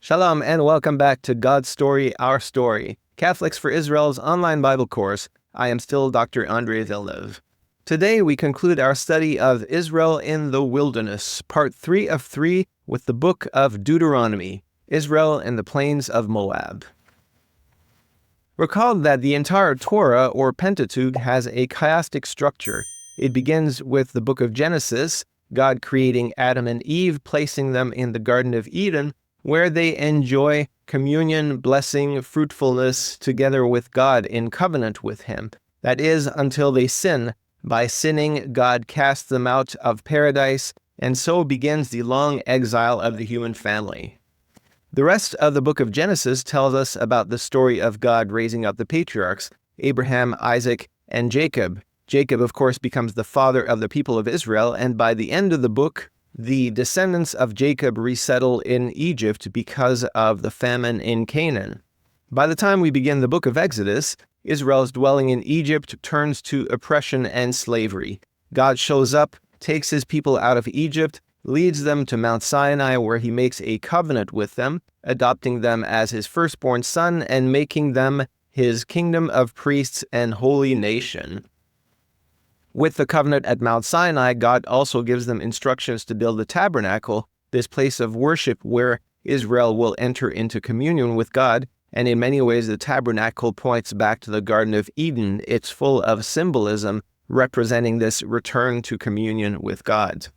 Shalom and welcome back to God's Story, Our Story, Catholics for Israel's online Bible course. I am still Dr. Andre Villeneuve. Today we conclude our study of Israel in the Wilderness, part 3 of 3 with the book of Deuteronomy, Israel in the Plains of Moab. Recall that the entire Torah, or Pentateuch, has a chiastic structure. It begins with the book of Genesis, God creating Adam and Eve, placing them in the Garden of Eden, where they enjoy communion, blessing, fruitfulness together with God in covenant with Him. That is, until they sin. By sinning, God casts them out of paradise, and so begins the long exile of the human family. The rest of the book of Genesis tells us about the story of God raising up the patriarchs, Abraham, Isaac, and Jacob. Jacob, of course, becomes the father of the people of Israel, and by the end of the book, the descendants of Jacob resettle in Egypt because of the famine in Canaan. By the time we begin the book of Exodus, Israel's dwelling in Egypt turns to oppression and slavery. God shows up, takes his people out of Egypt, leads them to Mount Sinai, where he makes a covenant with them, adopting them as his firstborn son and making them his kingdom of priests and holy nation. With the covenant at Mount Sinai, God also gives them instructions to build the tabernacle, this place of worship where Israel will enter into communion with God, and in many ways the tabernacle points back to the Garden of Eden. It's full of symbolism representing this return to communion with God.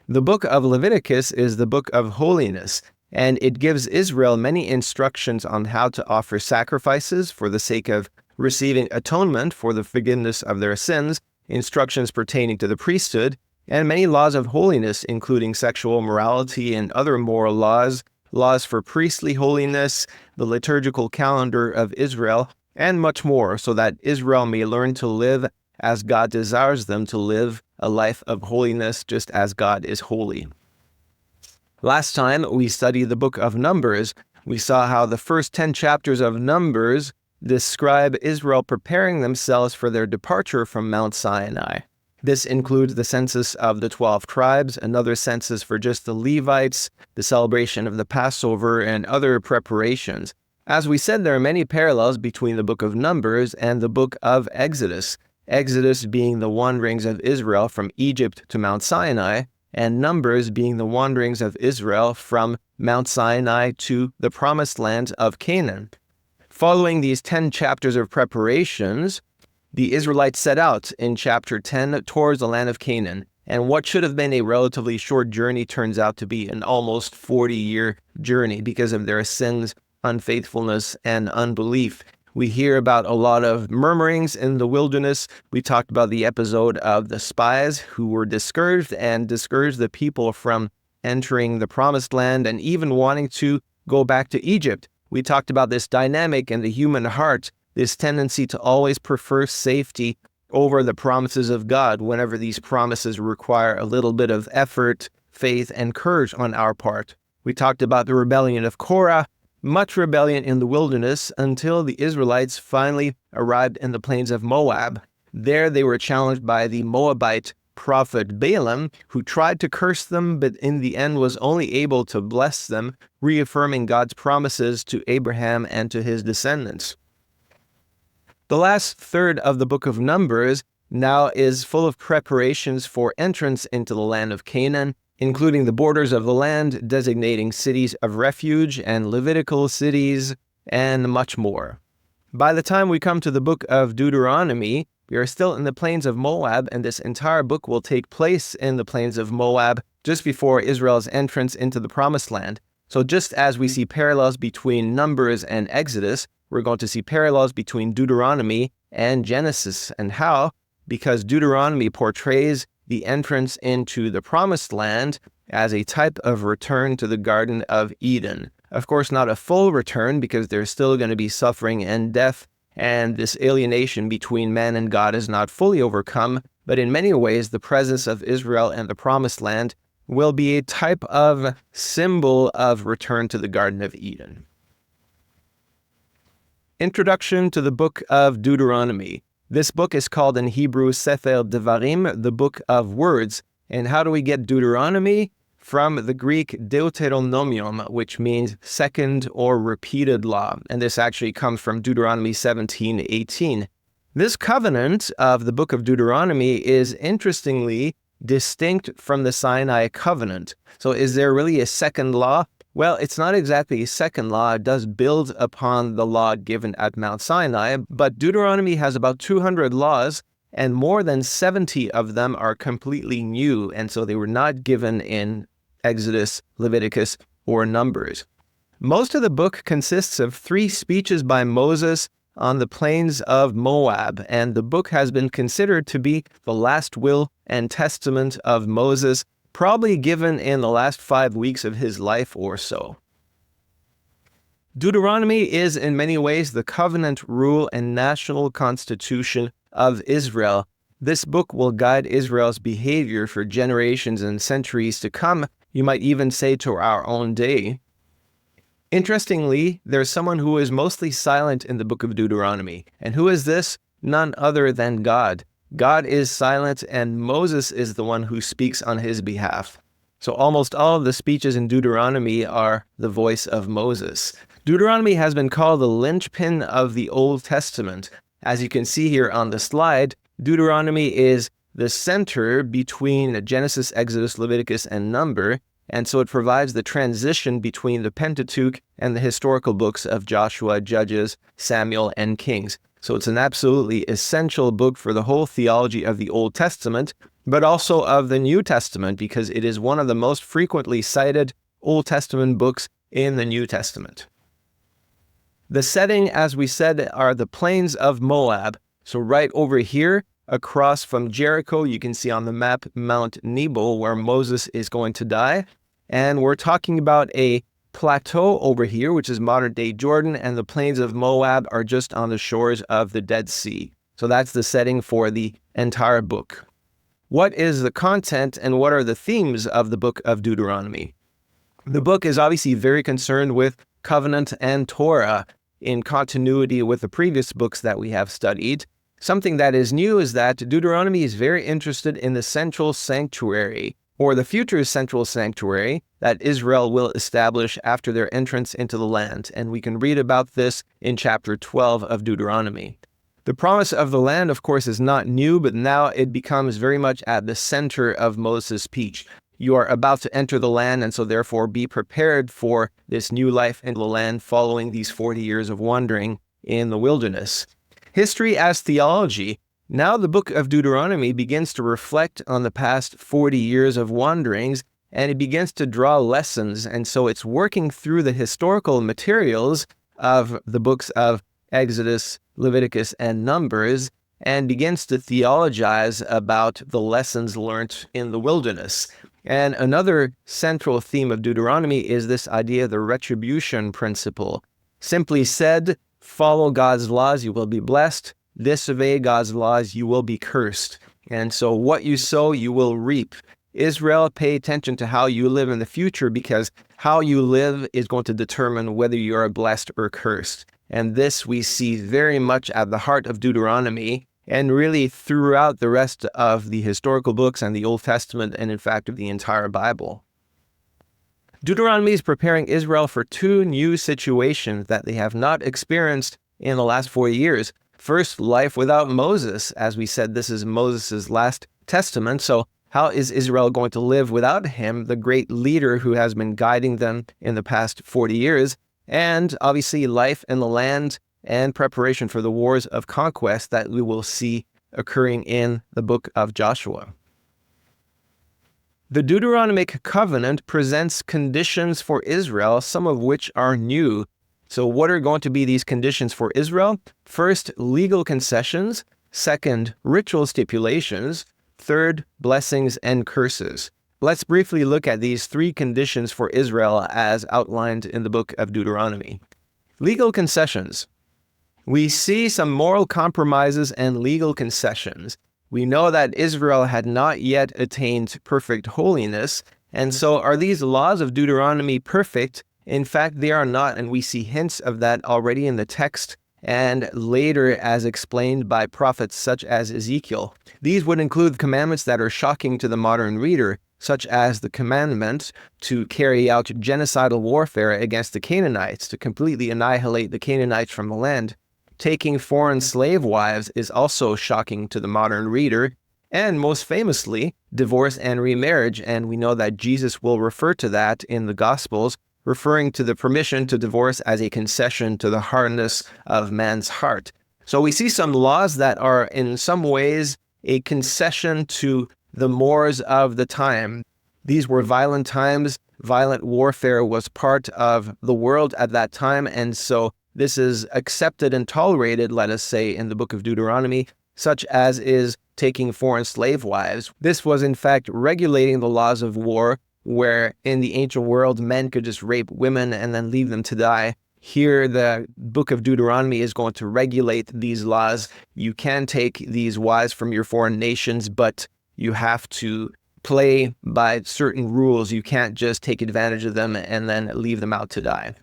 The book of Leviticus is the book of holiness, and it gives Israel many instructions on how to offer sacrifices for the sake of receiving atonement for the forgiveness of their sins, instructions pertaining to the priesthood, and many laws of holiness, including sexual morality and other moral laws, laws for priestly holiness, the liturgical calendar of Israel, and much more, so that Israel may learn to live as God desires them to live, a life of holiness just as God is holy. Last time we studied the book of Numbers. We saw how the first 10 chapters of Numbers describe Israel preparing themselves for their departure from Mount Sinai. This includes the census of the 12 tribes, another census for just the Levites, the celebration of the Passover, and other preparations. As we said, there are many parallels between the book of Numbers and the book of Exodus. Exodus being the wanderings of Israel from Egypt to Mount Sinai, and Numbers being the wanderings of Israel from Mount Sinai to the promised land of Canaan. Following these 10 chapters of preparations, the Israelites set out in chapter 10 towards the land of Canaan, and what should have been a relatively short journey turns out to be an almost 40-year journey because of their sins, unfaithfulness, and unbelief. We hear about a lot of murmurings in the wilderness. We talked about the episode of the spies who were discouraged and discouraged the people from entering the promised land and even wanting to go back to Egypt. We talked about this dynamic in the human heart, this tendency to always prefer safety over the promises of God whenever these promises require a little bit of effort, faith, and courage on our part. We talked about the rebellion of Korah, much rebellion in the wilderness until the Israelites finally arrived in the plains of Moab. There they were challenged by the Moabite prophet Balaam, who tried to curse them, but in the end was only able to bless them, reaffirming God's promises to Abraham and to his descendants. The last third of the book of Numbers now is full of preparations for entrance into the land of Canaan, including the borders of the land, designating cities of refuge and Levitical cities, and much more. By the time we come to the book of Deuteronomy, we are still in the plains of Moab, and this entire book will take place in the plains of Moab just before Israel's entrance into the Promised Land. So just as we see parallels between Numbers and Exodus, we're going to see parallels between Deuteronomy and Genesis. And how? Because Deuteronomy portrays the entrance into the Promised Land as a type of return to the Garden of Eden. Of course, not a full return, because there's still going to be suffering and death, and this alienation between man and God is not fully overcome, but in many ways the presence of Israel and the Promised Land will be a type of symbol of return to the Garden of Eden. Introduction to the book of Deuteronomy. This book is called in Hebrew Sefer Devarim, the book of words. And how do we get Deuteronomy? from the Greek Deuteronomium, which means second or repeated law. And this actually comes from Deuteronomy 17:18. This covenant of the book of Deuteronomy is interestingly distinct from the Sinai covenant. So is there really a second law? Well, it's not exactly a second law. It does build upon the law given at Mount Sinai, but Deuteronomy has about 200 laws, and more than 70 of them are completely new, and so they were not given in Exodus, Leviticus, or Numbers. Most of the book consists of 3 speeches by Moses on the plains of Moab, and the book has been considered to be the last will and testament of Moses, probably given in the last 5 weeks of his life or so. Deuteronomy is in many ways the covenant rule and national constitution of Israel. This book will guide Israel's behavior for generations and centuries to come, you might even say to our own day. Interestingly, there's someone who is mostly silent in the book of Deuteronomy. And who is this? None other than God. God is silent, and Moses is the one who speaks on his behalf. So almost all of the speeches in Deuteronomy are the voice of Moses. Deuteronomy has been called the linchpin of the Old Testament. As you can see here on the slide, Deuteronomy is the center between Genesis, Exodus, Leviticus, and Number, and so it provides the transition between the Pentateuch and the historical books of Joshua, Judges, Samuel, and Kings. So it's an absolutely essential book for the whole theology of the Old Testament, but also of the New Testament, because it is one of the most frequently cited Old Testament books in the New Testament. The setting, as we said, are the plains of Moab. So right over here, across from Jericho, you can see on the map Mount Nebo, where Moses is going to die. And we're talking about a plateau over here, which is modern-day Jordan, and the plains of Moab are just on the shores of the Dead Sea. So that's the setting for the entire book. What is the content and what are the themes of the book of Deuteronomy? The book is obviously very concerned with covenant and Torah in continuity with the previous books that we have studied. Something that is new is that Deuteronomy is very interested in the central sanctuary, or the future central sanctuary that Israel will establish after their entrance into the land. And we can read about this in chapter 12 of Deuteronomy. The promise of the land, of course, is not new, but now it becomes very much at the center of Moses' speech. You are about to enter the land, and so therefore be prepared for this new life in the land following these 40 years of wandering in the wilderness. History as theology. Now the book of Deuteronomy begins to reflect on the past 40 years of wanderings, and it begins to draw lessons. And so it's working through the historical materials of the books of Exodus, Leviticus, and Numbers, and begins to theologize about the lessons learned in the wilderness. And another central theme of Deuteronomy is this idea of the retribution principle. Simply said, follow God's laws, you will be blessed. Disobey God's laws, you will be cursed. And so what you sow, you will reap. Israel, pay attention to how you live in the future, because how you live is going to determine whether you are blessed or cursed. And this we see very much at the heart of Deuteronomy, and really throughout the rest of the historical books and the Old Testament, and in fact of the entire Bible. Deuteronomy is preparing Israel for 2 new situations that they have not experienced in the last 40 years. First, life without Moses. As we said, this is Moses' last testament. So how is Israel going to live without him, the great leader who has been guiding them in the past 40 years? And obviously life in the land and preparation for the wars of conquest that we will see occurring in the book of Joshua. The Deuteronomic covenant presents conditions for Israel, some of which are new. So what are going to be these conditions for Israel? First, legal concessions. Second, ritual stipulations. Third, blessings and curses. Let's briefly look at these 3 conditions for Israel as outlined in the book of Deuteronomy. Legal concessions. We see some moral compromises and legal concessions. We know that Israel had not yet attained perfect holiness, and so are these laws of Deuteronomy perfect? In fact, they are not, and we see hints of that already in the text and later as explained by prophets such as Ezekiel. These would include commandments that are shocking to the modern reader, such as the commandment to carry out genocidal warfare against the Canaanites, to completely annihilate the Canaanites from the land. Taking foreign slave wives is also shocking to the modern reader. And most famously, divorce and remarriage, and we know that Jesus will refer to that in the Gospels, referring to the permission to divorce as a concession to the hardness of man's heart. So we see some laws that are in some ways a concession to the mores of the time. These were violent times. Violent warfare was part of the world at that time, and so this is accepted and tolerated, let us say, in the book of Deuteronomy, such as is taking foreign slave wives. This was in fact regulating the laws of war, where in the ancient world men could just rape women and then leave them to die. Here, the book of Deuteronomy is going to regulate these laws. You can take these wives from your foreign nations, but you have to play by certain rules. You can't just take advantage of them and then leave them out to die.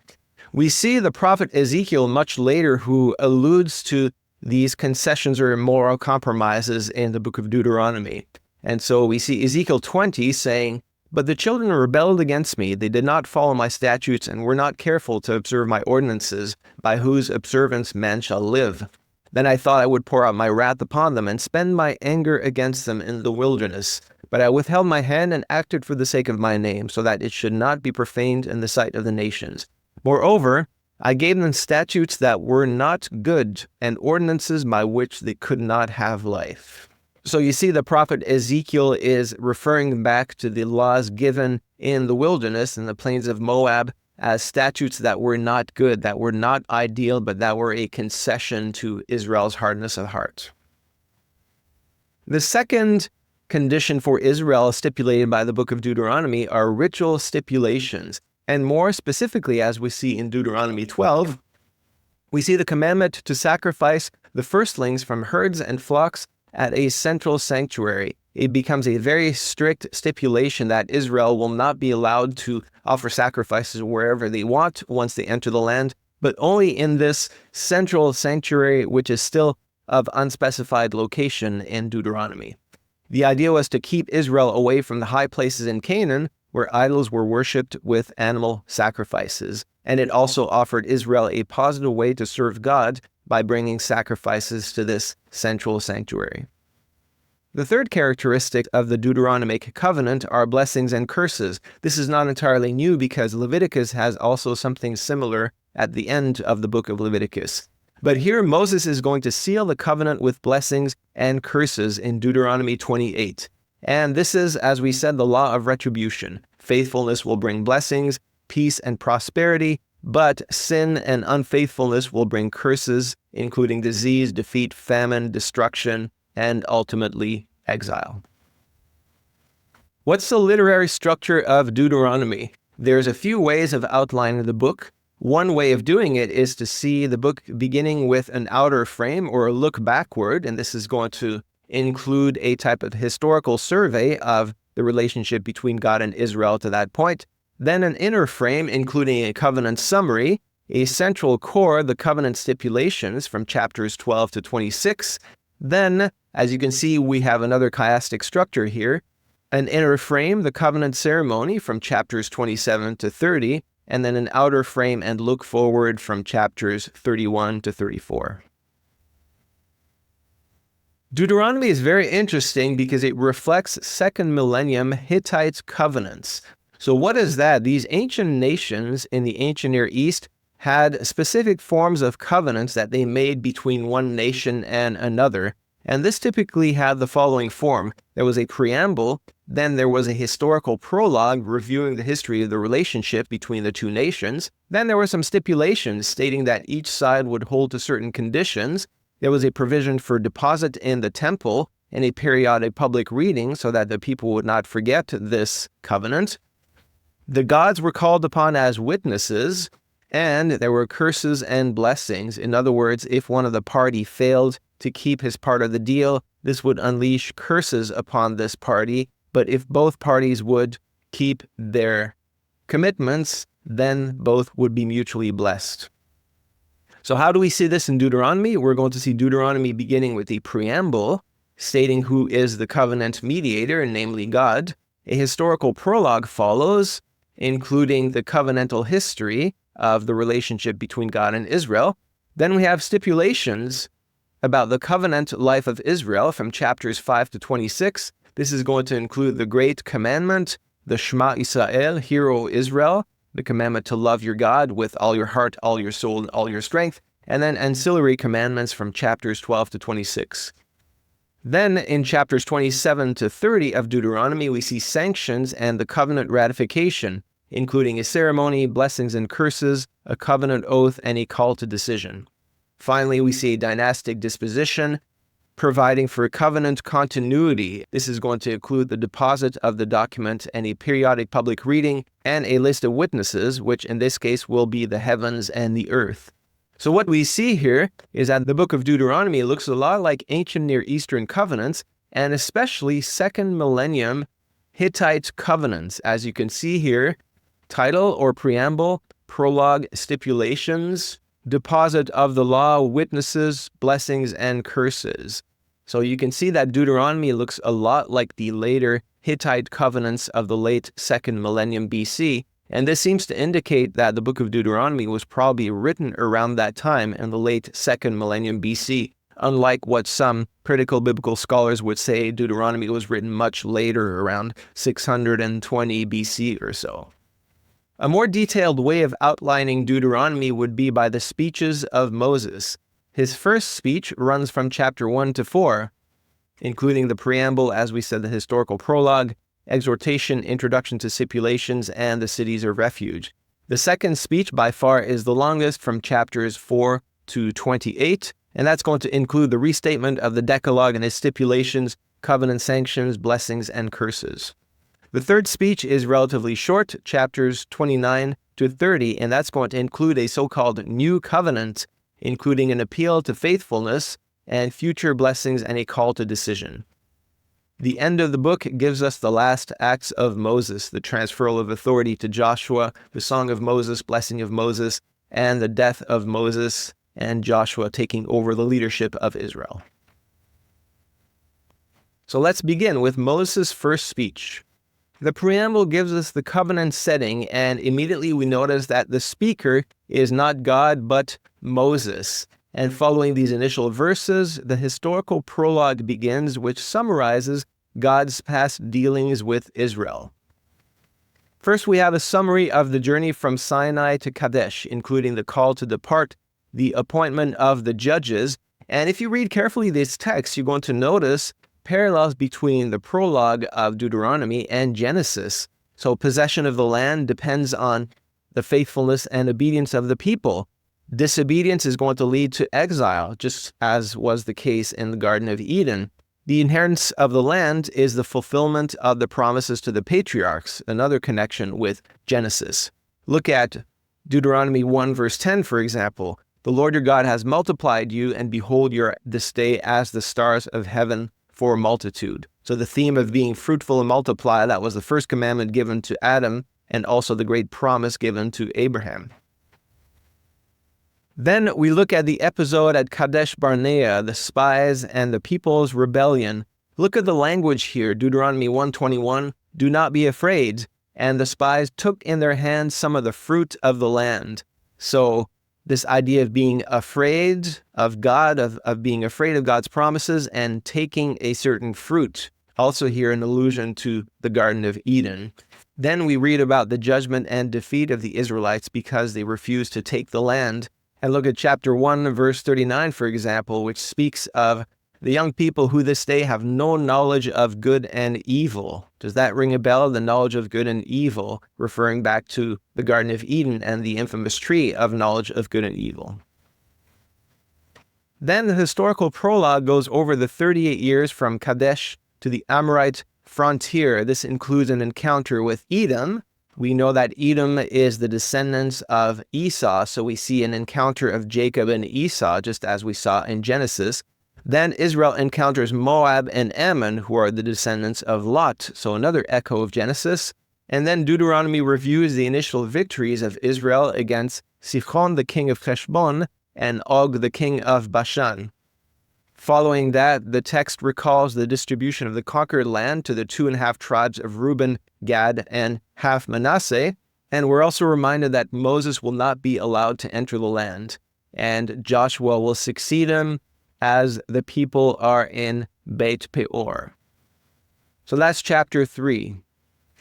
We see the prophet Ezekiel much later who alludes to these concessions or moral compromises in the book of Deuteronomy. And so we see Ezekiel 20 saying, "But the children rebelled against me. They did not follow my statutes and were not careful to observe my ordinances, by whose observance man shall live. Then I thought I would pour out my wrath upon them and spend my anger against them in the wilderness. But I withheld my hand and acted for the sake of my name, so that it should not be profaned in the sight of the nations. Moreover, I gave them statutes that were not good, and ordinances by which they could not have life." So you see the prophet Ezekiel is referring back to the laws given in the wilderness, in the plains of Moab, as statutes that were not good, that were not ideal, but that were a concession to Israel's hardness of heart. The second condition for Israel stipulated by the book of Deuteronomy are ritual stipulations. And more specifically, as we see in Deuteronomy 12, we see the commandment to sacrifice the firstlings from herds and flocks at a central sanctuary. It becomes a very strict stipulation that Israel will not be allowed to offer sacrifices wherever they want once they enter the land, but only in this central sanctuary, which is still of unspecified location in Deuteronomy. The idea was to keep Israel away from the high places in Canaan, where idols were worshipped with animal sacrifices. And it also offered Israel a positive way to serve God by bringing sacrifices to this central sanctuary. The third characteristic of the Deuteronomic covenant are blessings and curses. This is not entirely new because Leviticus has also something similar at the end of the book of Leviticus. But here Moses is going to seal the covenant with blessings and curses in Deuteronomy 28. And this is, as we said, the law of retribution. Faithfulness will bring blessings, peace and prosperity, but sin and unfaithfulness will bring curses, including disease, defeat, famine, destruction, and ultimately exile. What's the literary structure of Deuteronomy? There's a few ways of outlining the book. One way of doing it is to see the book beginning with an outer frame or a look backward, and this is going to include a type of historical survey of the relationship between God and Israel to that point. Then an inner frame, including a covenant summary, a central core, the covenant stipulations from chapters 12 to 26. Then, as you can see, we have another chiastic structure here. An inner frame, the covenant ceremony from chapters 27 to 30, and then an outer frame and look forward from chapters 31 to 34. Deuteronomy is very interesting because it reflects second millennium Hittite covenants. So what is that? These ancient nations in the ancient Near East had specific forms of covenants that they made between one nation and another. And this typically had the following form. There was a preamble, then there was a historical prologue reviewing the history of the relationship between the two nations. Then there were some stipulations stating that each side would hold to certain conditions. There was a provision for deposit in the temple and a periodic public reading so that the people would not forget this covenant. The gods were called upon as witnesses, and there were curses and blessings. In other words, if one of the party failed to keep his part of the deal, this would unleash curses upon this party. But if both parties would keep their commitments, then both would be mutually blessed. So how do we see this in Deuteronomy? We're going to see Deuteronomy beginning with the preamble, stating who is the covenant mediator, namely God. A historical prologue follows, including the covenantal history of the relationship between God and Israel. Then we have stipulations about the covenant life of Israel from chapters 5 to 26. This is going to include the Great Commandment, the Shema Israel, Hear, O Israel, the commandment to love your God with all your heart, all your soul, and all your strength, and then ancillary commandments from chapters 12 to 26. Then in chapters 27 to 30 of Deuteronomy, we see sanctions and the covenant ratification, including a ceremony, blessings and curses, a covenant oath, and a call to decision. Finally, we see a dynastic disposition, providing for covenant continuity. This is going to include the deposit of the document and a periodic public reading and a list of witnesses, which in this case will be the heavens and the earth. So what we see here is that the book of Deuteronomy looks a lot like ancient Near Eastern covenants, and especially second millennium Hittite covenants. As you can see here, title or preamble, prologue, stipulations, deposit of the law, witnesses, blessings, and curses. So you can see that Deuteronomy looks a lot like the later Hittite covenants of the late second millennium BC, and this seems to indicate that the book of Deuteronomy was probably written around that time in the late second millennium BC, unlike what some critical biblical scholars would say Deuteronomy was written much later, around 620 BC or so. A more detailed way of outlining Deuteronomy would be by the speeches of Moses. His first speech runs from chapter 1 to 4, including the preamble, as we said, the historical prologue, exhortation, introduction to stipulations, and the cities of refuge. The second speech by far is the longest, from chapters 4 to 28, and that's going to include the restatement of the Decalogue and its stipulations, covenant sanctions, blessings, and curses. The third speech is relatively short, chapters 29 to 30, and that's going to include a so-called new covenant, including an appeal to faithfulness and future blessings and a call to decision. The end of the book gives us the last acts of Moses, the transferal of authority to Joshua, the Song of Moses, blessing of Moses, and the death of Moses and Joshua taking over the leadership of Israel. So let's begin with Moses' first speech. The preamble gives us the covenant setting, and immediately we notice that the speaker is not God, but Moses. And following these initial verses, the historical prologue begins, which summarizes God's past dealings with Israel. First, we have a summary of the journey from Sinai to Kadesh, including the call to depart, the appointment of the judges. And if you read carefully this text, you're going to notice parallels between the prologue of Deuteronomy and Genesis. So possession of the land depends on the faithfulness and obedience of the people. Disobedience is going to lead to exile, just as was the case in the Garden of Eden. The inheritance of the land is the fulfillment of the promises to the patriarchs, another connection with Genesis. Look at Deuteronomy 1 verse 10, for example. The Lord your God has multiplied you, and behold, you are this day as the stars of heaven for multitude. So the theme of being fruitful and multiply, that was the first commandment given to Adam, and also the great promise given to Abraham. Then we look at the episode at Kadesh Barnea, the spies and the people's rebellion. Look at the language here, Deuteronomy 1:21, do not be afraid. And the spies took in their hands some of the fruit of the land. So this idea of being afraid of God, of being afraid of God's promises and taking a certain fruit. Also here an allusion to the Garden of Eden. Then we read about the judgment and defeat of the Israelites because they refused to take the land. And look at chapter 1, verse 39, for example, which speaks of the young people who this day have no knowledge of good and evil. Does that ring a bell? The knowledge of good and evil, referring back to the Garden of Eden and the infamous tree of knowledge of good and evil. Then the historical prologue goes over the 38 years from Kadesh to the Amorite frontier. This includes an encounter with Edom. We know that Edom is the descendants of Esau, so we see an encounter of Jacob and Esau, just as we saw in Genesis. Then Israel encounters Moab and Ammon, who are the descendants of Lot, so another echo of Genesis. And then Deuteronomy reviews the initial victories of Israel against Sichon, the king of Heshbon, and Og, the king of Bashan. Following that, the text recalls the distribution of the conquered land to the 2.5 tribes of Reuben, Gad, and half Manasseh. And we're also reminded that Moses will not be allowed to enter the land, and Joshua will succeed him as the people are in Beit Peor. So that's chapter 3.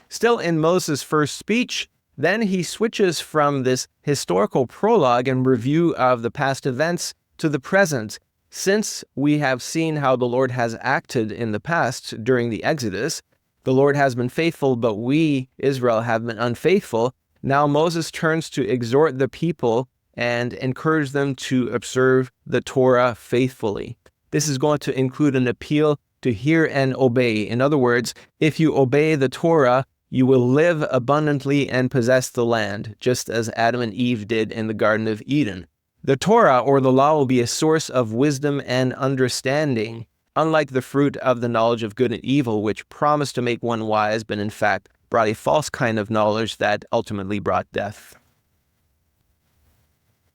Still in Moses' first speech, then he switches from this historical prologue and review of the past events to the present. Since we have seen how the Lord has acted in the past during the Exodus, the Lord has been faithful, but we, Israel, have been unfaithful. Now Moses turns to exhort the people and encourage them to observe the Torah faithfully. This is going to include an appeal to hear and obey. In other words, if you obey the Torah, you will live abundantly and possess the land, just as Adam and Eve did in the Garden of Eden. The Torah, or the law, will be a source of wisdom and understanding, unlike the fruit of the knowledge of good and evil, which promised to make one wise, but in fact brought a false kind of knowledge that ultimately brought death.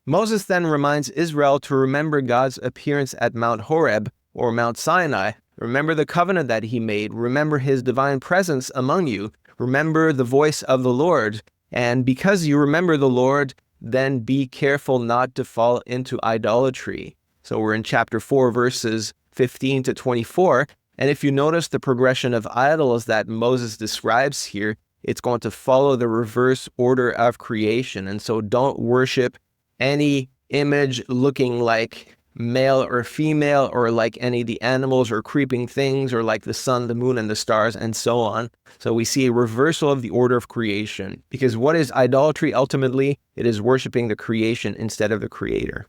Moses then reminds Israel to remember God's appearance at Mount Horeb, or Mount Sinai. Remember the covenant that he made. Remember his divine presence among you. Remember the voice of the Lord. And because you remember the Lord, then be careful not to fall into idolatry. So we're in chapter 4, verses 15 to 24. And if you notice the progression of idols that Moses describes here, it's going to follow the reverse order of creation. And so don't worship any image looking like male or female, or like any of the animals or creeping things, or like the sun, the moon, and the stars, and so on. So we see a reversal of the order of creation. Because what is idolatry ultimately? It is worshiping the creation instead of the Creator.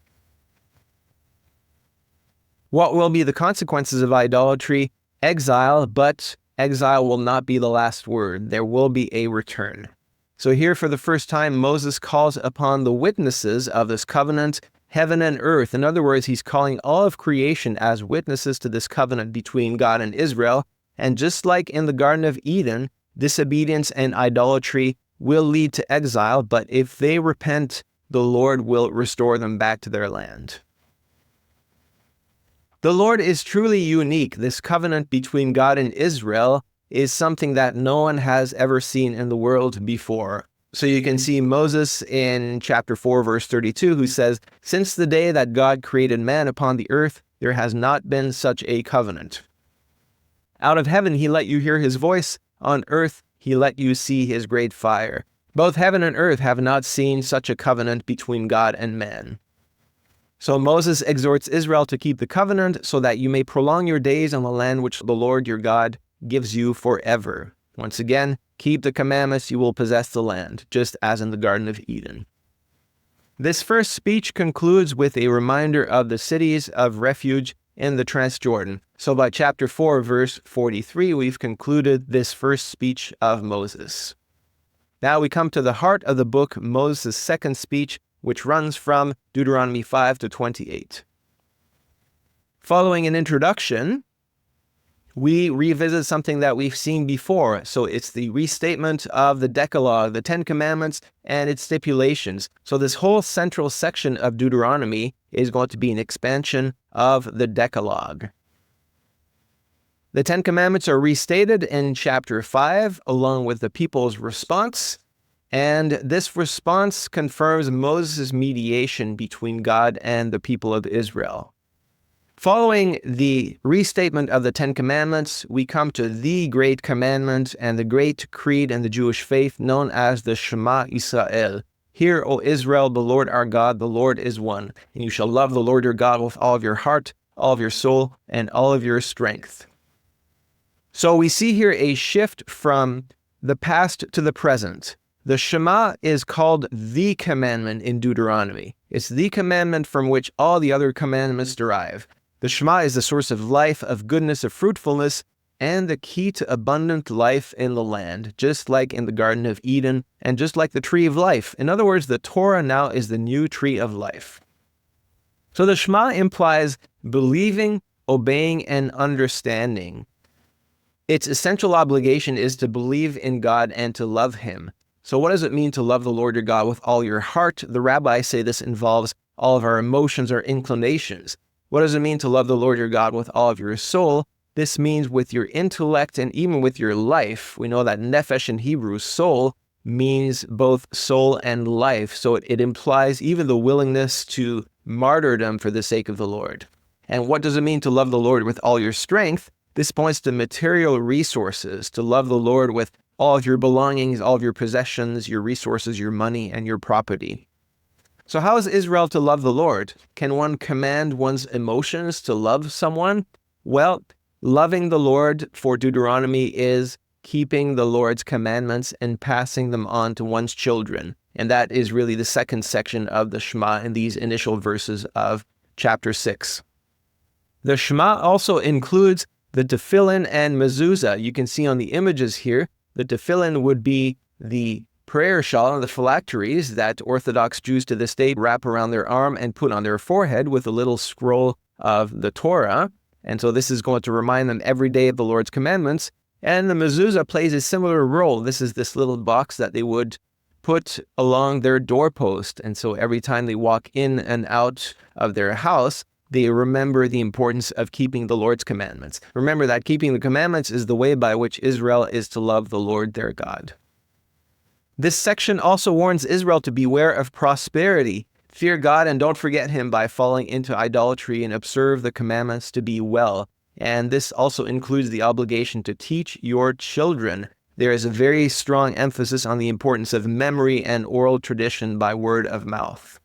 What will be the consequences of idolatry? Exile, but exile will not be the last word. There will be a return. So here, for the first time, Moses calls upon the witnesses of this covenant, heaven and earth. In other words, he's calling all of creation as witnesses to this covenant between God and Israel. And just like in the Garden of Eden, disobedience and idolatry will lead to exile, but if they repent, the Lord will restore them back to their land. The Lord is truly unique. This covenant between God and Israel is something that no one has ever seen in the world before. So you can see Moses in chapter 4, verse 32, who says, "Since the day that God created man upon the earth, there has not been such a covenant. Out of heaven he let you hear his voice. On earth he let you see his great fire. Both heaven and earth have not seen such a covenant between God and man." So Moses exhorts Israel to keep the covenant so that you may prolong your days on the land which the Lord your God gives you forever. Once again, keep the commandments, you will possess the land, just as in the Garden of Eden. This first speech concludes with a reminder of the cities of refuge in the Transjordan. So by chapter 4, verse 43, we've concluded this first speech of Moses. Now we come to the heart of the book, Moses' second speech, which runs from Deuteronomy 5 to 28. Following an introduction, we revisit something that we've seen before. So it's the restatement of the Decalogue, the Ten Commandments, and its stipulations. So this whole central section of Deuteronomy is going to be an expansion of the Decalogue. The Ten Commandments are restated in chapter 5, along with the people's response. And this response confirms Moses' mediation between God and the people of Israel. Following the restatement of the Ten Commandments, we come to the great commandment and the great creed in the Jewish faith known as the Shema Israel. Hear, O Israel, the Lord our God, the Lord is one, and you shall love the Lord your God with all of your heart, all of your soul, and all of your strength. So we see here a shift from the past to the present. The Shema is called the commandment in Deuteronomy. It's the commandment from which all the other commandments derive. The Shema is the source of life, of goodness, of fruitfulness, and the key to abundant life in the land, just like in the Garden of Eden, and just like the tree of life. In other words, the Torah now is the new tree of life. So the Shema implies believing, obeying, and understanding. Its essential obligation is to believe in God and to love Him. So what does it mean to love the Lord your God with all your heart? The rabbis say this involves all of our emotions, our inclinations. What does it mean to love the Lord your God with all of your soul? This means with your intellect and even with your life. We know that nephesh in Hebrew, soul, means both soul and life. So it implies even the willingness to martyrdom for the sake of the Lord. And what does it mean to love the Lord with all your strength? This points to material resources, to love the Lord with all of your belongings, all of your possessions, your resources, your money, and your property. So how is Israel to love the Lord? Can one command one's emotions to love someone? Well, loving the Lord for Deuteronomy is keeping the Lord's commandments and passing them on to one's children. And that is really the second section of the Shema in these initial verses of chapter 6. The Shema also includes the tefillin and mezuzah. You can see on the images here, the tefillin would be the prayer shawl and the phylacteries that Orthodox Jews to this day wrap around their arm and put on their forehead with a little scroll of the Torah. And so this is going to remind them every day of the Lord's commandments. And the mezuzah plays a similar role. This is this little box that they would put along their doorpost. And so every time they walk in and out of their house, they remember the importance of keeping the Lord's commandments. Remember that keeping the commandments is the way by which Israel is to love the Lord their God. This section also warns Israel to beware of prosperity. Fear God and don't forget him by falling into idolatry and observe the commandments to be well. And this also includes the obligation to teach your children. There is a very strong emphasis on the importance of memory and oral tradition by word of mouth.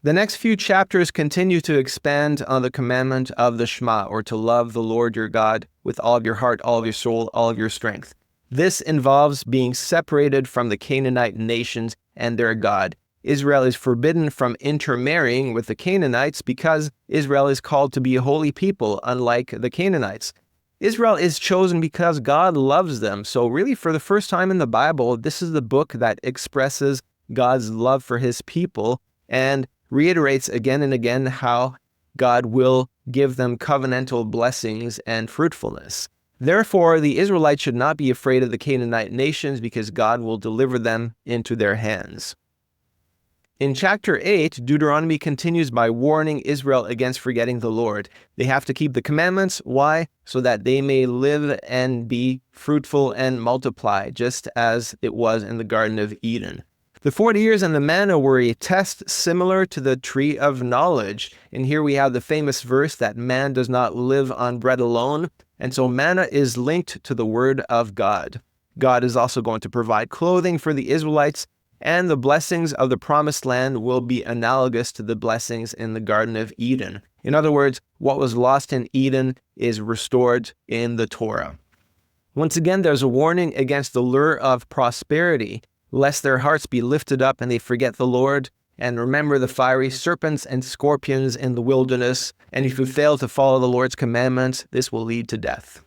The next few chapters continue to expand on the commandment of the Shema, or to love the Lord your God with all of your heart, all of your soul, all of your strength. This involves being separated from the Canaanite nations and their God. Israel is forbidden from intermarrying with the Canaanites because Israel is called to be a holy people, unlike the Canaanites. Israel is chosen because God loves them. So really, for the first time in the Bible, this is the book that expresses God's love for his people and reiterates again and again how God will give them covenantal blessings and fruitfulness. Therefore, the Israelites should not be afraid of the Canaanite nations because God will deliver them into their hands. In chapter 8, Deuteronomy continues by warning Israel against forgetting the Lord. They have to keep the commandments. Why? So that they may live and be fruitful and multiply, just as it was in the Garden of Eden. The 40 years and the manna were a test similar to the tree of knowledge. And here we have the famous verse that man does not live on bread alone. And so manna is linked to the word of God. God is also going to provide clothing for the Israelites, and the blessings of the promised land will be analogous to the blessings in the Garden of Eden. In other words, what was lost in Eden is restored in the Torah. Once again, there's a warning against the lure of prosperity, lest their hearts be lifted up and they forget the Lord. And remember the fiery serpents and scorpions in the wilderness. And if you fail to follow the Lord's commandments, this will lead to death.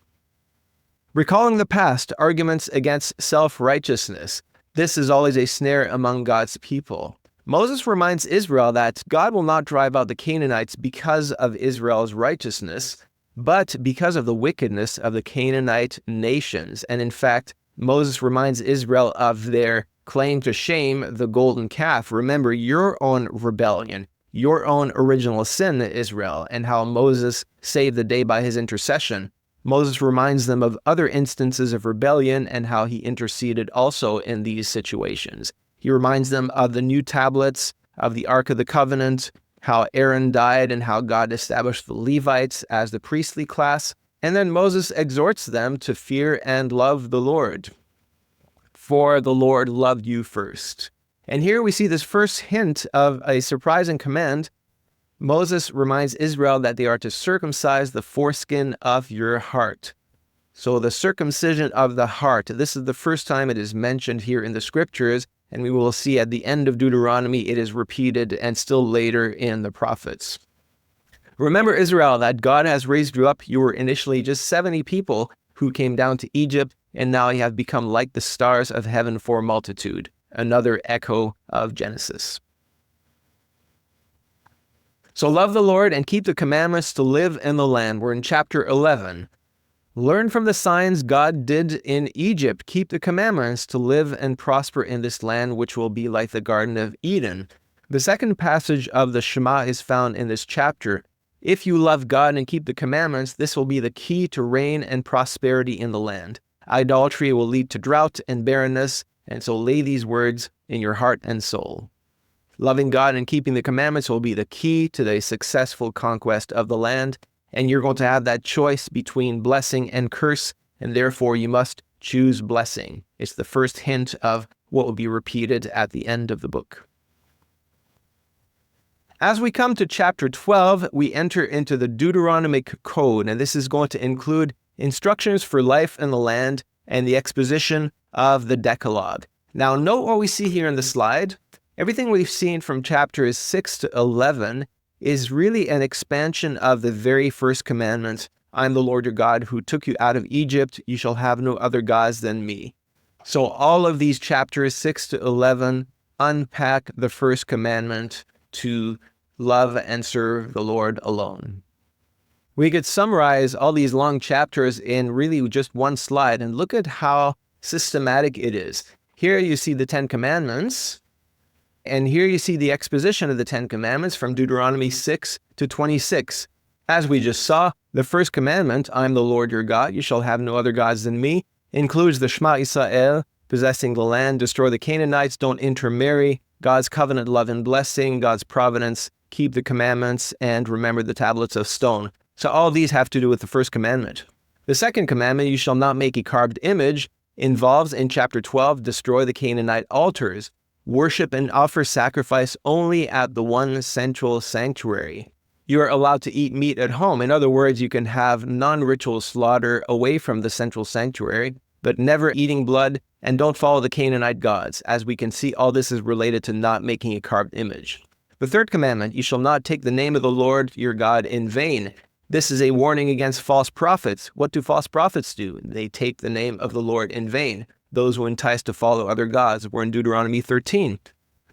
Recalling the past, arguments against self-righteousness. This is always a snare among God's people. Moses reminds Israel that God will not drive out the Canaanites because of Israel's righteousness, but because of the wickedness of the Canaanite nations. And in fact, Moses reminds Israel of their claim to shame the golden calf. Remember your own rebellion, your own original sin, Israel, and how Moses saved the day by his intercession. Moses reminds them of other instances of rebellion and how he interceded also in these situations. He reminds them of the new tablets of the Ark of the Covenant, how Aaron died and how God established the Levites as the priestly class. And then Moses exhorts them to fear and love the Lord. For the Lord loved you first. And here we see this first hint of a surprising command. Moses reminds Israel that they are to circumcise the foreskin of your heart. So the circumcision of the heart, this is the first time it is mentioned here in the scriptures, and we will see at the end of Deuteronomy it is repeated and still later in the prophets. Remember, Israel, that God has raised you up. You were initially just 70 people who came down to Egypt, and now you have become like the stars of heaven for multitude. Another echo of Genesis. So love the Lord and keep the commandments to live in the land. We're in chapter 11. Learn from the signs God did in Egypt. Keep the commandments to live and prosper in this land, which will be like the Garden of Eden. The second passage of the Shema is found in this chapter. If you love God and keep the commandments, this will be the key to reign and prosperity in the land. Idolatry will lead to drought and barrenness, and so lay these words in your heart and soul. Loving God and keeping the commandments will be the key to the successful conquest of the land, and you're going to have that choice between blessing and curse, and therefore you must choose blessing. It's the first hint of what will be repeated at the end of the book. As we come to chapter 12, we enter into the Deuteronomic Code, and this is going to include instructions for life in the land and the exposition of the Decalogue. Now, note what we see here in the slide. Everything we've seen from chapters 6 to 11 is really an expansion of the very first commandment. I am the Lord your God who took you out of Egypt. You shall have no other gods than me. So all of these chapters 6 to 11 unpack the first commandment to love and serve the Lord alone. We could summarize all these long chapters in really just one slide, and look at how systematic it is. Here you see the 10 Commandments, and here you see the exposition of the 10 Commandments from Deuteronomy 6 to 26. As we just saw, the first commandment, I am the Lord your God, you shall have no other gods than me, includes the Shema Israel, possessing the land, destroy the Canaanites, don't intermarry, God's covenant love and blessing, God's providence, keep the commandments, and remember the tablets of stone. So all these have to do with the first commandment. The second commandment, you shall not make a carved image, involves in chapter 12, destroy the Canaanite altars, worship and offer sacrifice only at the one central sanctuary. You are allowed to eat meat at home. In other words, you can have non-ritual slaughter away from the central sanctuary, but never eating blood, and don't follow the Canaanite gods. As we can see, all this is related to not making a carved image. The third commandment, you shall not take the name of the Lord your God in vain. This is a warning against false prophets. What do false prophets do? They take the name of the Lord in vain. Those who entice to follow other gods were in Deuteronomy 13.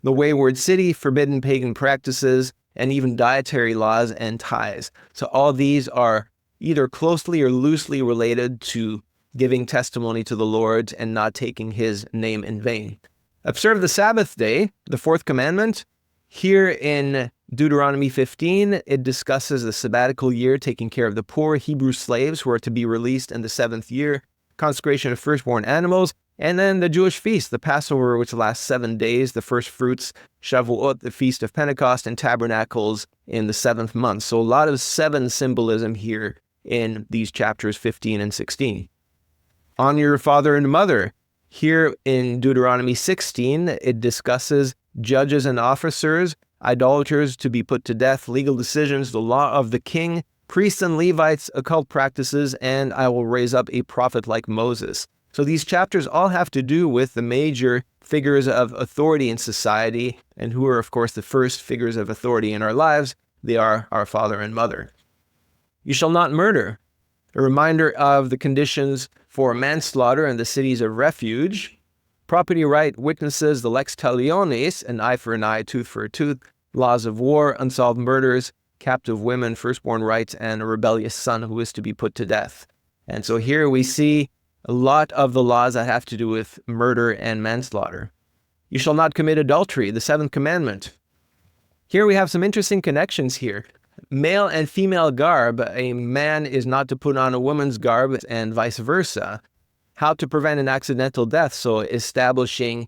The wayward city, forbidden pagan practices, and even dietary laws and tithes. So all these are either closely or loosely related to giving testimony to the Lord and not taking his name in vain. Observe the Sabbath day, the fourth commandment. Here in Deuteronomy 15, it discusses the sabbatical year, taking care of the poor Hebrew slaves who are to be released in the seventh year, consecration of firstborn animals, and then the Jewish feast, the Passover, which lasts 7 days, the first fruits, Shavuot, the Feast of Pentecost, and Tabernacles in the seventh month. So a lot of 7 symbolism here in these chapters 15 and 16. Honor your father and mother. Here in Deuteronomy 16, it discusses judges and officers, idolaters to be put to death, legal decisions, the law of the king, priests and Levites, occult practices, and I will raise up a prophet like Moses. So these chapters all have to do with the major figures of authority in society, and who are, of course, the first figures of authority in our lives. They are our father and mother. You shall not murder. A reminder of the conditions for manslaughter in the cities of refuge. Property right, witnesses, the lex talionis, an eye for an eye, tooth for a tooth, laws of war, unsolved murders, captive women, firstborn rights, and a rebellious son who is to be put to death. And so here we see a lot of the laws that have to do with murder and manslaughter. You shall not commit adultery, the seventh commandment. Here we have some interesting connections here. Male and female garb, a man is not to put on a woman's garb and vice versa. How to prevent an accidental death, so establishing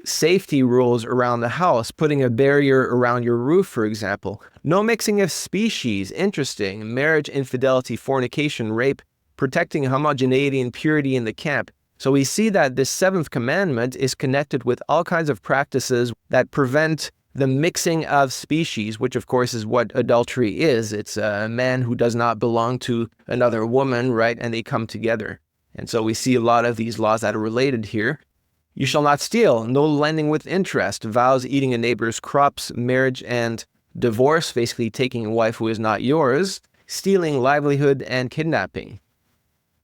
safety rules around the house, putting a barrier around your roof, for example. No mixing of species, interesting. Marriage, infidelity, fornication, rape, protecting homogeneity and purity in the camp. So we see that this seventh commandment is connected with all kinds of practices that prevent the mixing of species, which of course is what adultery is. It's a man who does not belong to another woman, right? And they come together. And so we see a lot of these laws that are related here. You shall not steal, no lending with interest, vows, eating a neighbor's crops, marriage and divorce, basically taking a wife who is not yours, stealing livelihood, and kidnapping.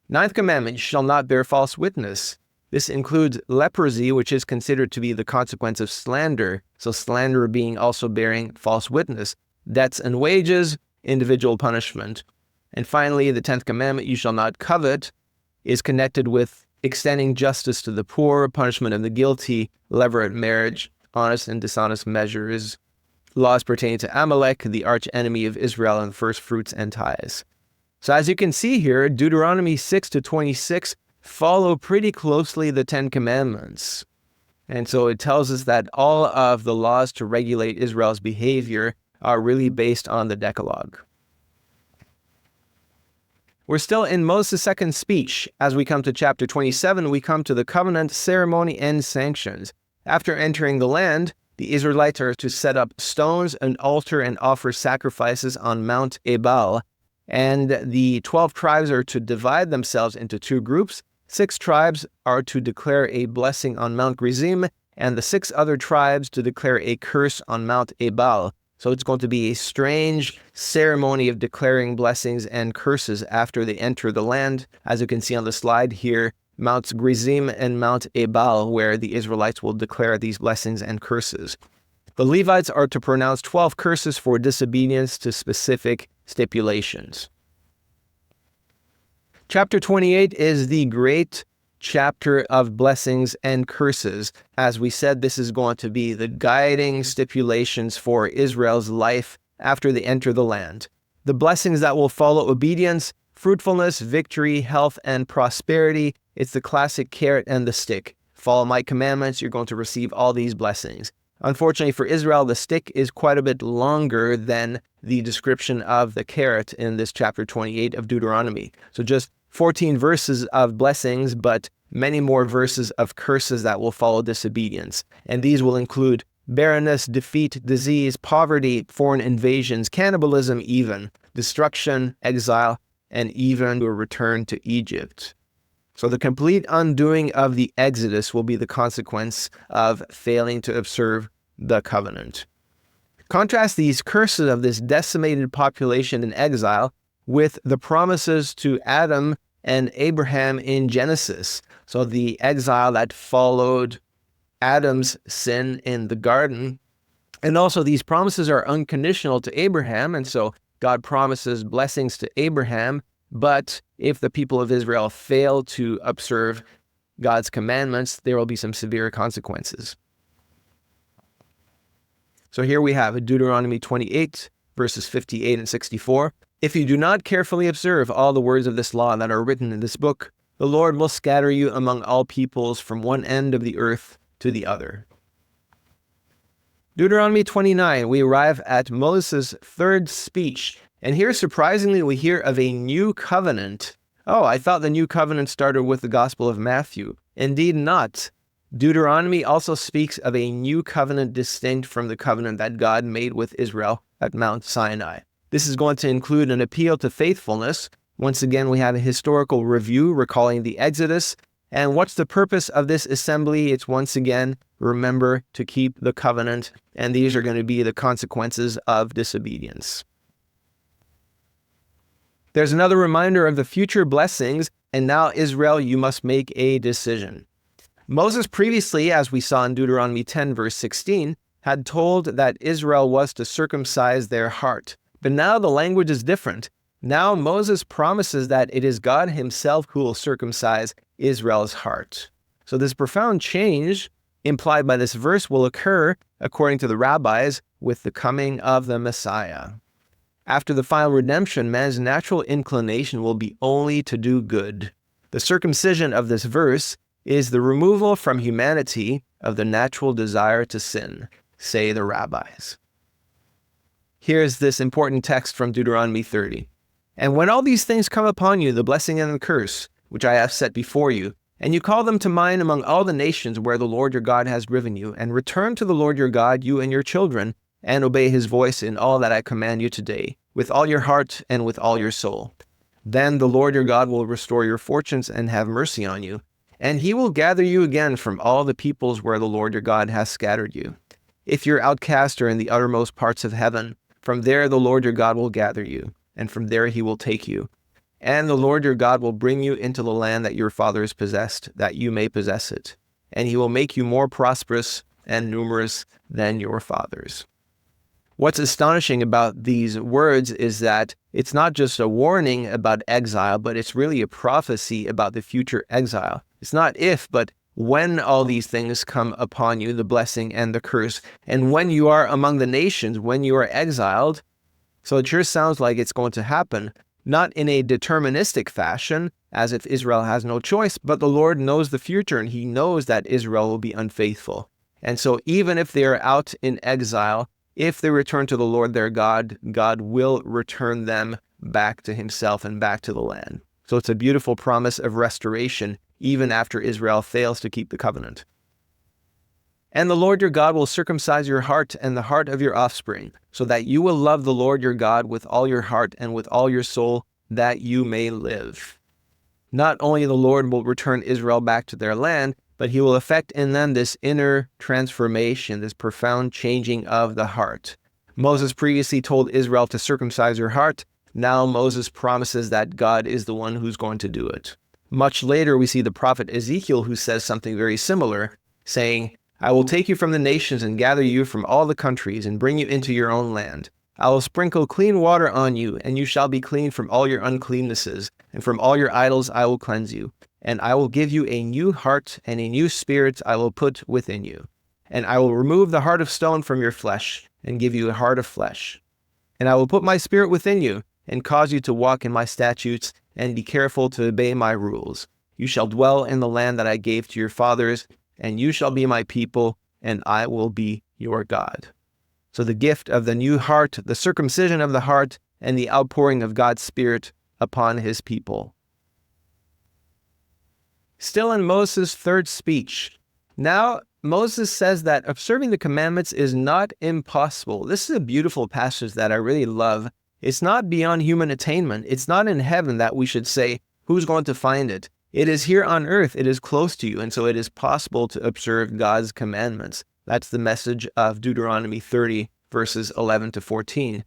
Ninth commandment, you shall not bear false witness. This includes leprosy, which is considered to be the consequence of slander. So slander being also bearing false witness. Debts and wages, individual punishment. And finally, the 10th commandment, you shall not covet, is connected with extending justice to the poor, punishment of the guilty, levirate marriage, honest and dishonest measures, laws pertaining to Amalek, the arch enemy of Israel, and first fruits and tithes. So as you can see here, Deuteronomy 6 to 26 follow pretty closely the Ten Commandments. And so it tells us that all of the laws to regulate Israel's behavior are really based on the Decalogue. We're still in Moses' second speech. As we come to chapter 27, we come to the covenant, ceremony, and sanctions. After entering the land, the Israelites are to set up stones, an altar, and offer sacrifices on Mount Ebal. And the 12 tribes are to divide themselves into two groups. 6 tribes are to declare a blessing on Mount Gerizim, and the 6 other tribes to declare a curse on Mount Ebal. So it's going to be a strange ceremony of declaring blessings and curses after they enter the land. As you can see on the slide here, Mount Gerizim and Mount Ebal, where the Israelites will declare these blessings and curses. The Levites are to pronounce 12 curses for disobedience to specific stipulations. Chapter 28 is the great chapter of blessings and curses. As we said, this is going to be the guiding stipulations for Israel's life after they enter the land. The blessings that will follow obedience, fruitfulness, victory, health, and prosperity. It's the classic carrot and the stick. Follow my commandments, you're going to receive all these blessings. Unfortunately for Israel, the stick is quite a bit longer than the description of the carrot in this chapter 28 of Deuteronomy. So just 14 verses of blessings, but many more verses of curses that will follow disobedience. And these will include barrenness, defeat, disease, poverty, foreign invasions, cannibalism even, destruction, exile, and even a return to Egypt. So the complete undoing of the Exodus will be the consequence of failing to observe the covenant. Contrast these curses of this decimated population in exile with the promises to Adam and Abraham in Genesis. So the exile that followed Adam's sin in the garden. And also these promises are unconditional to Abraham, and so God promises blessings to Abraham, but if the people of Israel fail to observe God's commandments, there will be some severe consequences. So here we have Deuteronomy 28, verses 58 and 64. If you do not carefully observe all the words of this law that are written in this book, the Lord will scatter you among all peoples from one end of the earth to the other. Deuteronomy 29, we arrive at Moses' third speech. And here, surprisingly, we hear of a new covenant. Oh, I thought the new covenant started with the Gospel of Matthew. Indeed not. Deuteronomy also speaks of a new covenant distinct from the covenant that God made with Israel at Mount Sinai. This is going to include an appeal to faithfulness. Once again, we have a historical review recalling the Exodus. And what's the purpose of this assembly? It's once again, remember to keep the covenant. And these are going to be the consequences of disobedience. There's another reminder of the future blessings. And now, Israel, you must make a decision. Moses previously, as we saw in Deuteronomy 10, verse 16, had told that Israel was to circumcise their heart. But now the language is different. Now Moses promises that it is God himself who will circumcise Israel's heart. So this profound change implied by this verse will occur, according to the rabbis, with the coming of the Messiah. After the final redemption, man's natural inclination will be only to do good. The circumcision of this verse is the removal from humanity of the natural desire to sin, say the rabbis. Here's this important text from Deuteronomy 30. And when all these things come upon you, the blessing and the curse, which I have set before you, and you call them to mind among all the nations where the Lord your God has driven you, and return to the Lord your God, you and your children, and obey his voice in all that I command you today, with all your heart and with all your soul. Then the Lord your God will restore your fortunes and have mercy on you, and he will gather you again from all the peoples where the Lord your God has scattered you. If you're outcast or in the uttermost parts of heaven, from there the Lord your God will gather you, and from there he will take you. And the Lord your God will bring you into the land that your fathers possessed, that you may possess it. And he will make you more prosperous and numerous than your fathers. What's astonishing about these words is that it's not just a warning about exile, but it's really a prophecy about the future exile. It's not if, but when all these things come upon you, the blessing and the curse, and when you are among the nations, when you are exiled. So it sure sounds like it's going to happen, not in a deterministic fashion, as if Israel has no choice, but the Lord knows the future, and he knows that Israel will be unfaithful. And so even if they are out in exile, if they return to the Lord their God, God will return them back to himself and back to the land. So it's a beautiful promise of restoration, even after Israel fails to keep the covenant. And the Lord your God will circumcise your heart and the heart of your offspring, so that you will love the Lord your God with all your heart and with all your soul, that you may live. Not only the Lord will return Israel back to their land, but he will effect in them this inner transformation, this profound changing of the heart. Moses previously told Israel to circumcise your heart. Now Moses promises that God is the one who's going to do it. Much later, we see the prophet Ezekiel who says something very similar, saying, I will take you from the nations and gather you from all the countries and bring you into your own land. I will sprinkle clean water on you, and you shall be clean from all your uncleannesses, and from all your idols I will cleanse you. And I will give you a new heart, and a new spirit I will put within you. And I will remove the heart of stone from your flesh, and give you a heart of flesh. And I will put my spirit within you, and cause you to walk in my statutes, and be careful to obey my rules. You shall dwell in the land that I gave to your fathers, and you shall be my people, and I will be your God. So the gift of the new heart, the circumcision of the heart, and the outpouring of God's Spirit upon his people. Still in Moses' third speech. Now, Moses says that observing the commandments is not impossible. This is a beautiful passage that I really love. It's not beyond human attainment. It's not in heaven that we should say, who's going to find it? It is here on earth. It is close to you, and so it is possible to observe God's commandments. That's the message of Deuteronomy 30, verses 11 to 14.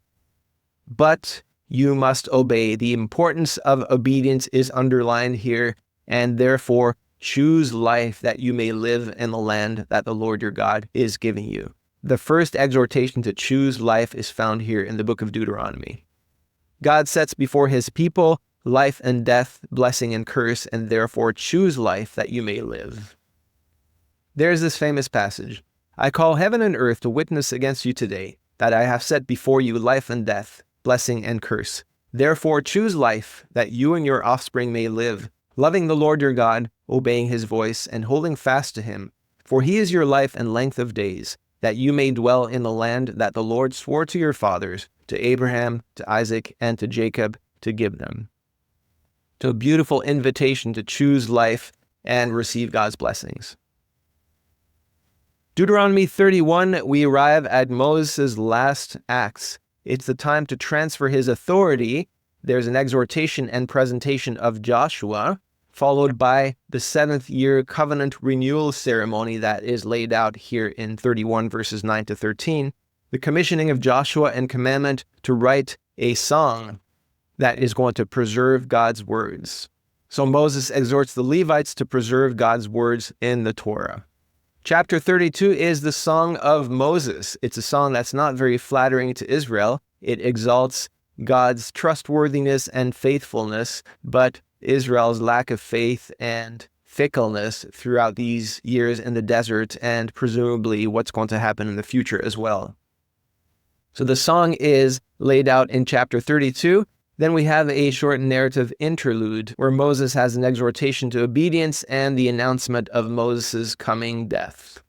But you must obey. The importance of obedience is underlined here, and therefore choose life that you may live in the land that the Lord your God is giving you. The first exhortation to choose life is found here in the book of Deuteronomy. God sets before his people life and death, blessing and curse, and therefore choose life that you may live. There's this famous passage. I call heaven and earth to witness against you today, that I have set before you life and death, blessing and curse. Therefore choose life, that you and your offspring may live, loving the Lord your God, obeying his voice, and holding fast to him. For he is your life and length of days, that you may dwell in the land that the Lord swore to your fathers, to Abraham, to Isaac, and to Jacob, to give them. So a beautiful invitation to choose life and receive God's blessings. Deuteronomy 31, we arrive at Moses' last acts. It's the time to transfer his authority. There's an exhortation and presentation of Joshua, followed by the 7th year covenant renewal ceremony that is laid out here in 31 verses 9 to 13. The commissioning of Joshua and commandment to write a song that is going to preserve God's words. So Moses exhorts the Levites to preserve God's words in the Torah. Chapter 32 is the Song of Moses. It's a song that's not very flattering to Israel. It exalts God's trustworthiness and faithfulness, but Israel's lack of faith and fickleness throughout these years in the desert, and presumably what's going to happen in the future as well. So the song is laid out in chapter 32. Then we have a short narrative interlude where Moses has an exhortation to obedience and the announcement of Moses' coming death.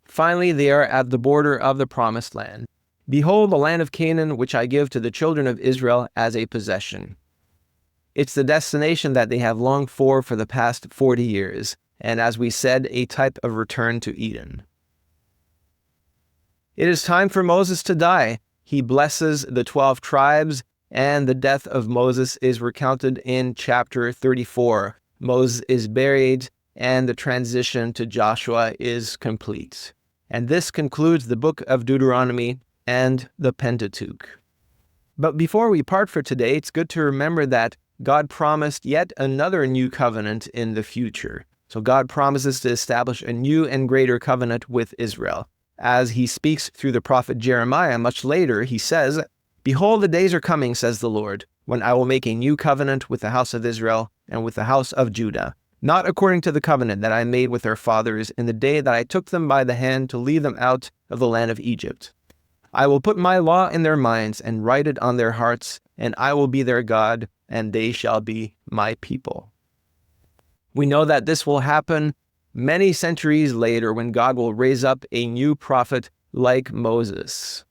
Finally, they are at the border of the promised land. Behold, the land of Canaan, which I give to the children of Israel as a possession. It's the destination that they have longed for the past 40 years, and as we said, a type of return to Eden. It is time for Moses to die. He blesses the 12 tribes, and the death of Moses is recounted in chapter 34. Moses is buried, and the transition to Joshua is complete. And this concludes the book of Deuteronomy and the Pentateuch. But before we part for today, it's good to remember that God promised yet another new covenant in the future. So God promises to establish a new and greater covenant with Israel. As he speaks through the prophet Jeremiah much later, he says, Behold, the days are coming, says the Lord, when I will make a new covenant with the house of Israel and with the house of Judah, not according to the covenant that I made with their fathers in the day that I took them by the hand to lead them out of the land of Egypt. I will put my law in their minds and write it on their hearts, and I will be their God, and they shall be my people. We know that this will happen many centuries later when God will raise up a new prophet like Moses.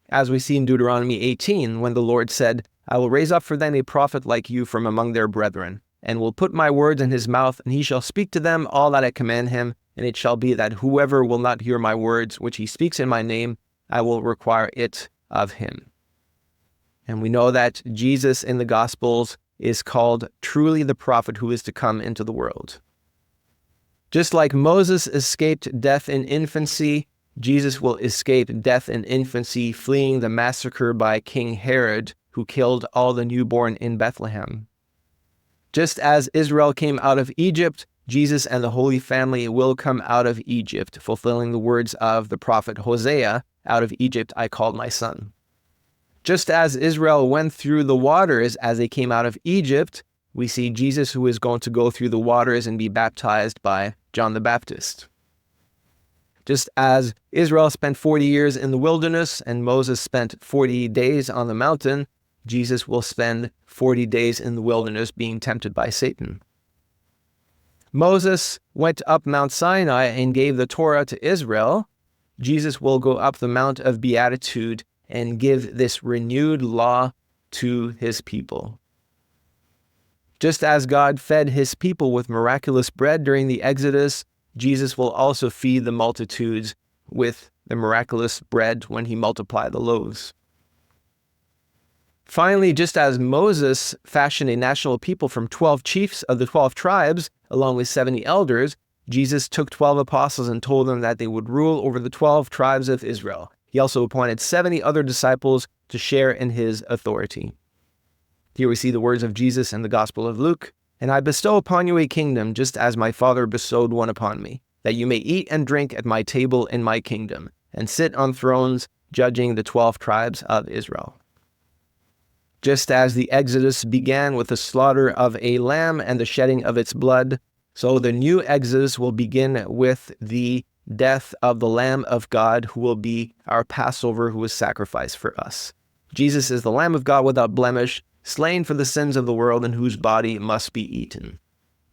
As we see in Deuteronomy 18, when the Lord said, I will raise up for them a prophet like you from among their brethren, and will put my words in his mouth, and he shall speak to them all that I command him, and it shall be that whoever will not hear my words, which he speaks in my name, I will require it of him. And we know that Jesus in the Gospels is called truly the prophet who is to come into the world. Just like Moses escaped death in infancy, Jesus will escape death in infancy, fleeing the massacre by King Herod, who killed all the newborn in Bethlehem. Just as Israel came out of Egypt, Jesus and the Holy Family will come out of Egypt, fulfilling the words of the prophet Hosea, out of Egypt I called my son. Just as Israel went through the waters as they came out of Egypt, we see Jesus who is going to go through the waters and be baptized by John the Baptist. Just as Israel spent 40 years in the wilderness and Moses spent 40 days on the mountain, Jesus will spend 40 days in the wilderness being tempted by Satan. Moses went up Mount Sinai and gave the Torah to Israel. Jesus will go up the Mount of Beatitude and give this renewed law to his people. Just as God fed his people with miraculous bread during the Exodus, Jesus will also feed the multitudes with the miraculous bread when he multiplied the loaves. Finally, just as Moses fashioned a national people from 12 chiefs of the 12 tribes, along with 70 elders, Jesus took 12 apostles and told them that they would rule over the 12 tribes of Israel. He also appointed 70 other disciples to share in his authority. Here we see the words of Jesus in the Gospel of Luke. And I bestow upon you a kingdom, just as my Father bestowed one upon me, that you may eat and drink at my table in my kingdom, and sit on thrones judging the 12 tribes of Israel. Just as the Exodus began with the slaughter of a lamb and the shedding of its blood, so the new Exodus will begin with the death of the Lamb of God, who will be our Passover, who was sacrificed for us. Jesus is the Lamb of God without blemish, slain for the sins of the world, and whose body must be eaten.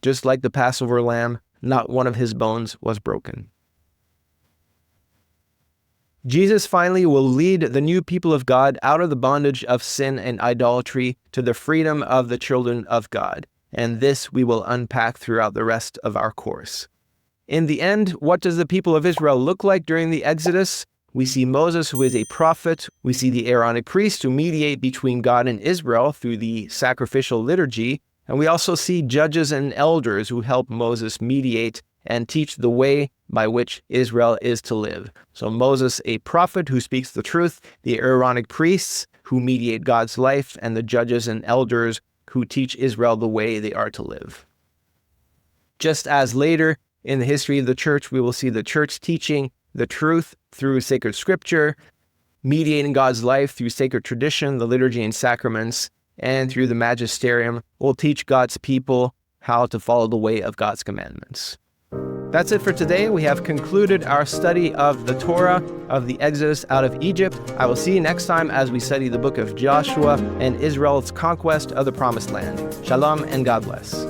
Just like the Passover lamb, not one of his bones was broken. Jesus finally will lead the new people of God out of the bondage of sin and idolatry to the freedom of the children of God, and this we will unpack throughout the rest of our course. In the end, what does the people of Israel look like during the Exodus? We see Moses, who is a prophet. We see the Aaronic priests who mediate between God and Israel through the sacrificial liturgy. And we also see judges and elders who help Moses mediate and teach the way by which Israel is to live. So Moses, a prophet who speaks the truth, the Aaronic priests who mediate God's life, and the judges and elders who teach Israel the way they are to live. Just as later in the history of the church, we will see the church teaching the truth through sacred scripture, mediating God's life through sacred tradition, the liturgy and sacraments, and through the magisterium, will teach God's people how to follow the way of God's commandments. That's it for today. We have concluded our study of the Torah, of the Exodus out of Egypt. I will see you next time as we study the book of Joshua and Israel's conquest of the Promised Land. Shalom and God bless.